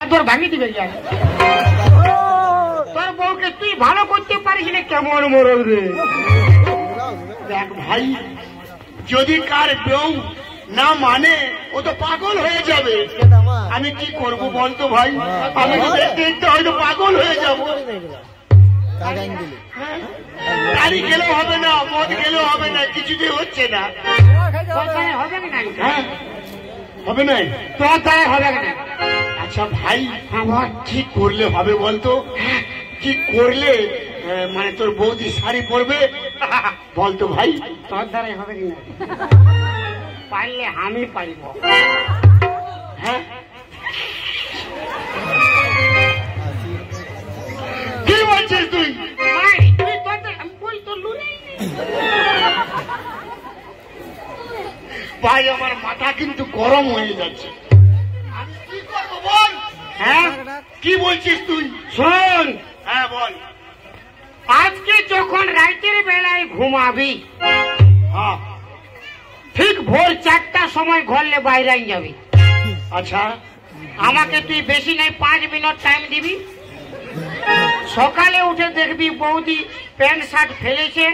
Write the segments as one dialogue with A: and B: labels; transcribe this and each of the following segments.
A: তোর ভাঙি দিবে তোর বউকে তুই ভালো করতে পারিস না কেমন মরল রে।
B: দেখ ভাই, যদি কার বউ না মানে ও তো পাগল হয়ে যাবে। আমি কি করব বলতো ভাই? আমি দেখতে হয়তো পাগল হয়ে যাবো। গাড়ি গেলেও হবে না, মদ গেলেও হবে না, কিছুতেই হচ্ছে না। হবে না,
A: তোর দ্বারা হবে না।
B: আচ্ছা ভাই, আমার কি করলে হবে বলতো? কি করলে মানে তোর বৌদি শাড়ি পরবে বলতো ভাই?
A: তোর দ্বারাই হবে না, পারলে আমি পারিব।
B: হ্যাঁ, কি বলছিস তুই? ভাই আমার মাথা কিন্তু গরম হয়ে যাচ্ছে। আমি কি করবো বল?
A: হ্যাঁ,
B: কি বলছিস তুই?
A: শোন,
B: হ্যাঁ বল।
A: আজকে যখন রাতের বেলায় ঘুমাবি,
B: হ্যাঁ,
A: ঠিক ভোর 4টার সময় ঘরলে বাইরে যাবি।
B: আচ্ছা,
A: আমাকে তুই বেশি নাই 5 মিনিট টাইম দিবি। সকালে উঠে দেখবি বৌদি প্যান্ট শার্ট ফেলেছে,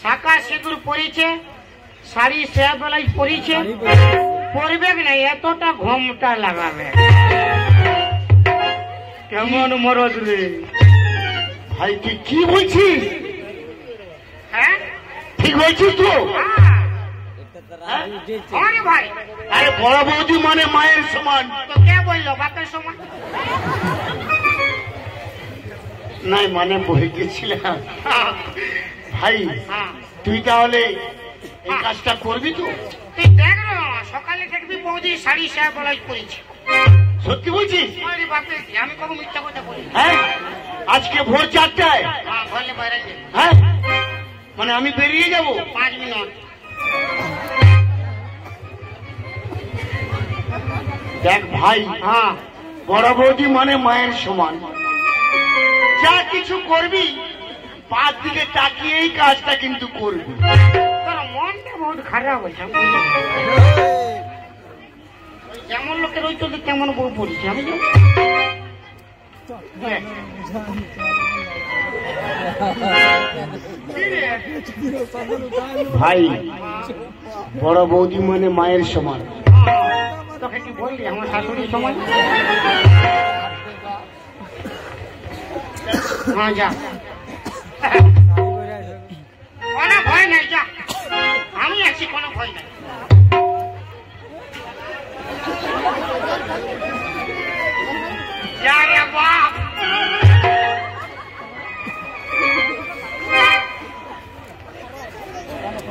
A: শাঁকা সিঁদুর পরেছে, শাড়ি সে বেলায় পরেছে, পরবে না এতটা ঘোমটা লাগাবে। কেমন মরদ রে
B: ভাই তুই কি বলছিস?
A: হ্যাঁ,
B: ঠিক বলছিস তো?
A: আরে ভাই,
B: আরে বড় বৌদি মানে মায়ের সমান।
A: তো কে বললো বাপের সমান?
B: নাই মানে বলে গেছিলাম। ভাই
A: হ্যাঁ,
B: তুই তাহলে এই কাজটা করবি তো?
A: তুই দেখ না, সকালে দেখবি বৌদি শাড়ি সে বেলায় পরেছে।
B: সত্যি বলছিস?
A: আরে বাপরে, আমি কবে মিথ্যা কথা বলি?
B: হ্যাঁ, আজকে ভোর 4টায়?
A: হ্যাঁ, ঘরলে বাইরে যাবি।
B: হ্যাঁ, মানে আমি বেরিয়ে যাব
A: 5 মিনিট।
B: দেখ ভাই,
A: হ্যাঁ,
B: বড় বৌদি মানে মায়ের সমান। যা কিছু করবি পাঁচ দিকে তাকিয়েই কাজটা কিন্তু করবি।
A: তোর মনটা বহুত খারাপ হয়েছে। যেমন লোকের ওই চলতে তেমন বউ পড়েছে। আমি
B: ভাই বড় বৌদি মানে মায়ের সমান।
A: তোকে কি বললি আমার শাশুড়ির সময়? হ্যাঁ, যা, কোনো ভয় নাই, যা, আমি আছি, কোনো ভয় নাই। যা রে বাপ।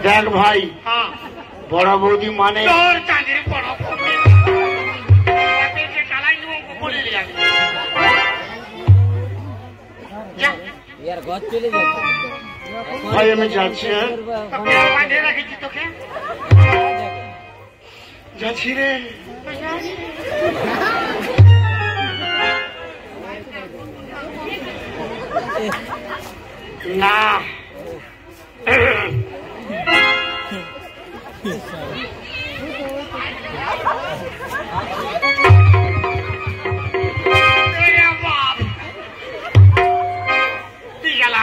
B: দেখ ভাই,
A: হ্যাঁ,
B: বড় বৌদি মানে
A: তোর চাঁদের বড় চালাই নেব বলে যাবে।
C: ঘর চলে যাচ্ছে
B: ভাই আমি যাচ্ছি। হ্যাঁ,
A: বাঁধে রাখেছি তোকে,
B: যাচ্ছি রে।
A: না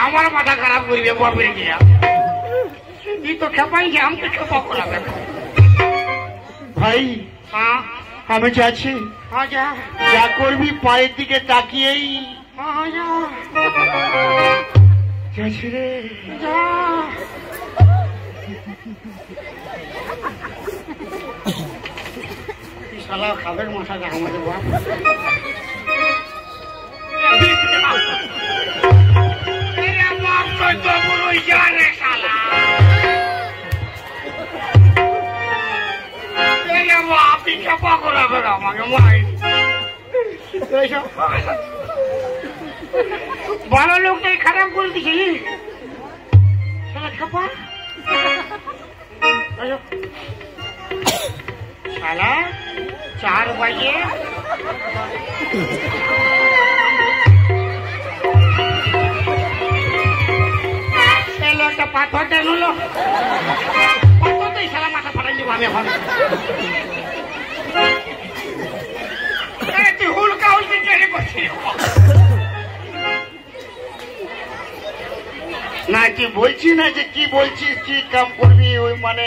A: আমার মাথা খারাপ করবে বাপরে গিয়া। তুই তো খেপাইছে, আমি তো খেপা করলাম।
B: ভাই
A: হ্যাঁ,
B: আমি যাচ্ছি।
A: হ্যাঁ, যা,
B: যা করবি পায়ের দিকে তাকিয়েই
A: হ্যাঁ, যা,
B: যাচ্ছি রে।
A: যা। শালা খাবের মশাটা আমাদের বাপ। ভালো লোকটাই খারাপ করে দিছি। শালা 4 বাজে একটা পাথর টানলো, পাথরটাই শালা মাথা ফাটাই দিব আমি এখন। তুই হুলকা
B: না কি বলছি না যে কি বলছিস কি কাম করবি ওই মানে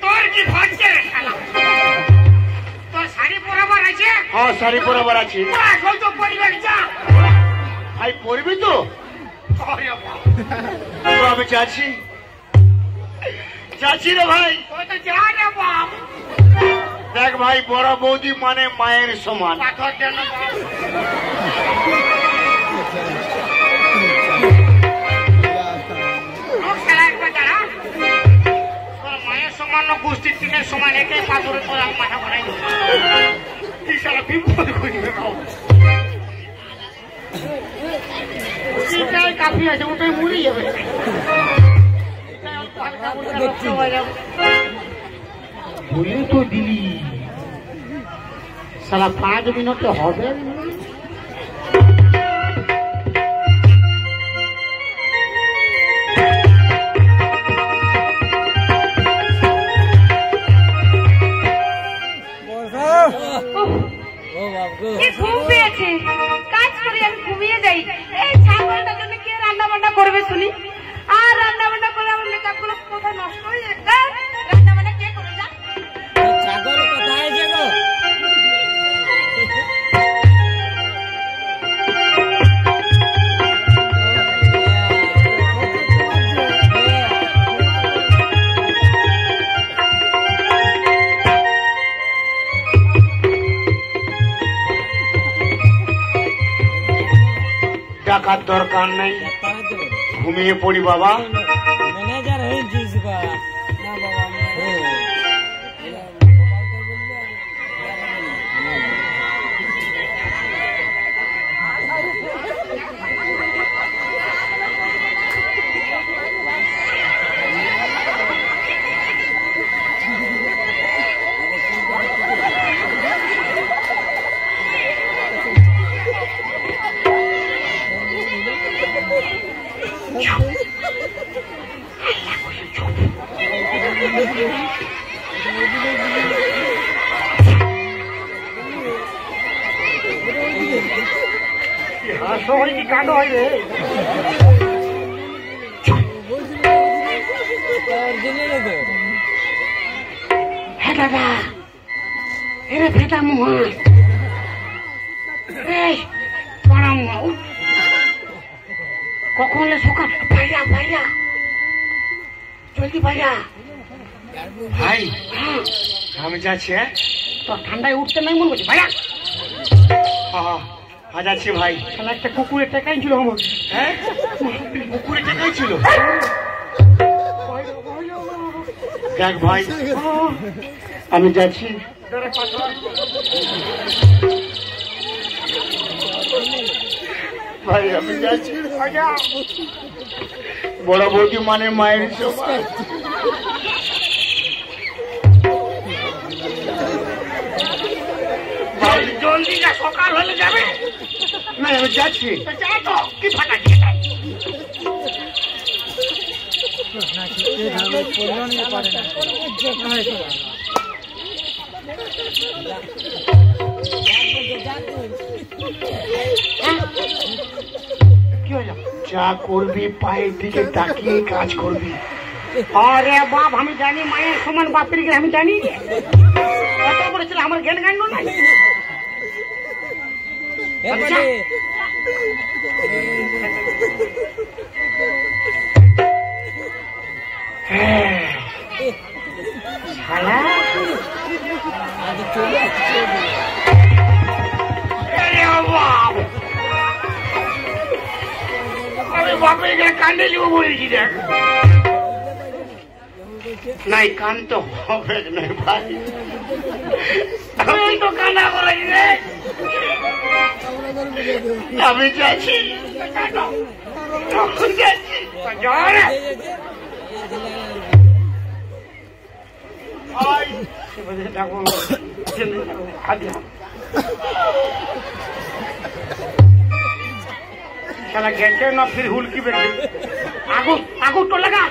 A: তোর কি ভাবছে তোর শাড়ি পরাবার আছে?
B: হ্যাঁ শাড়ি পরাবার আছে।
A: এখন তো পরিবার যা
B: ভাই পরবি তো? আমি যাচ্ছি যাচ্ছি রে ভাই।
A: যা রে বাপ।
B: দেখ ভাই বড় বৌদি মানে মায়ের সমান।
A: পাথর দেন মায়ের সমান গোষ্ঠীর টিনের সমান একে পাথরের পর আমি মাথা করাই কি সারা বিপদ করিবে কাফি আছে ওটাই মরে যাবে। বলি তো দিলি সারা 5 মিনিটে হবে।
C: ঘুম পেয়েছে কাজ করি আমি ঘুমিয়ে যাই। এই ছাগলটার জন্য কে রান্না বান্না করবে শুনি? আর রান্না বান্না করে আমার মেকআপ গুলো কোথায় নষ্ট হয়ে যাচ্ছে। রান্না বান্না কে করে যা?
D: ছাগল কোথায় যাবো?
B: টাকার দরকার নেই ঘুমিয়ে পড়ি বাবা।
D: ম্যানেজার হয়েছিস না বাবা?
A: হাসো হয় কি কাণ্ড হয় রে? হ্যাঁ দাদা এরে ফেটা মুহা কখন সকাল ভাইয়া ভাইয়া জলদি ভাইয়া।
B: ভাই আমি যাচ্ছি। হ্যাঁ
A: তোর ঠান্ডায় উঠতে নাই মনে করছি ভাইয়া।
B: যাচ্ছি ভাই।
A: শালা একটা কুকুরের টাকাই ছিল আমার।
B: হ্যাঁ পুকুরে টাকাই ছিল। দেখ ভাই আমি যাচ্ছি। ভাই আমি যাচ্ছি। বড় বৌদি মানে মায়ের সমান।
A: জলদি যা সকাল হলে যাবে।
B: না আমি যাচ্ছি।
A: যা তো কি ফাটা দিয়ে
B: কি হলো? যা করবি পায়ের দিকে তাকিয়ে কাজ করবি।
A: আরে বাপ আমি জানি মায়ের সমান বাপের গিয়ে আমি জানি কত করেছিল আমার জ্ঞান গান্ড নাই। শালা বাপ আমি বাপের গিয়ে কান্দে দিব বলেছি। দেখ
B: নাই কান তো হবে না ভাই।
A: আমি তো কান্না করেছি রে।
B: আমি যাচ্ছি যাচ্ছি।
A: শালা গেছে না ফির হুলকি বেঁধে আগুন আগুন তো লাগা।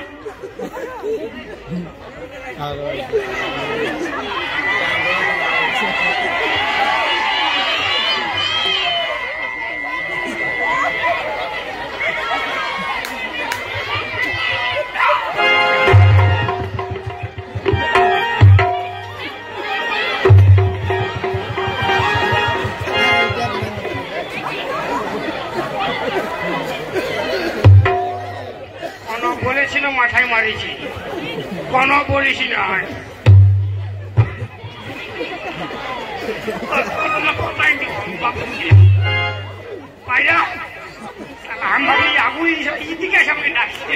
B: বলেছিল মাথায় মারিছি, কোনো বলিস না। আমি আগুই এদিকে সামনে ডাকছে।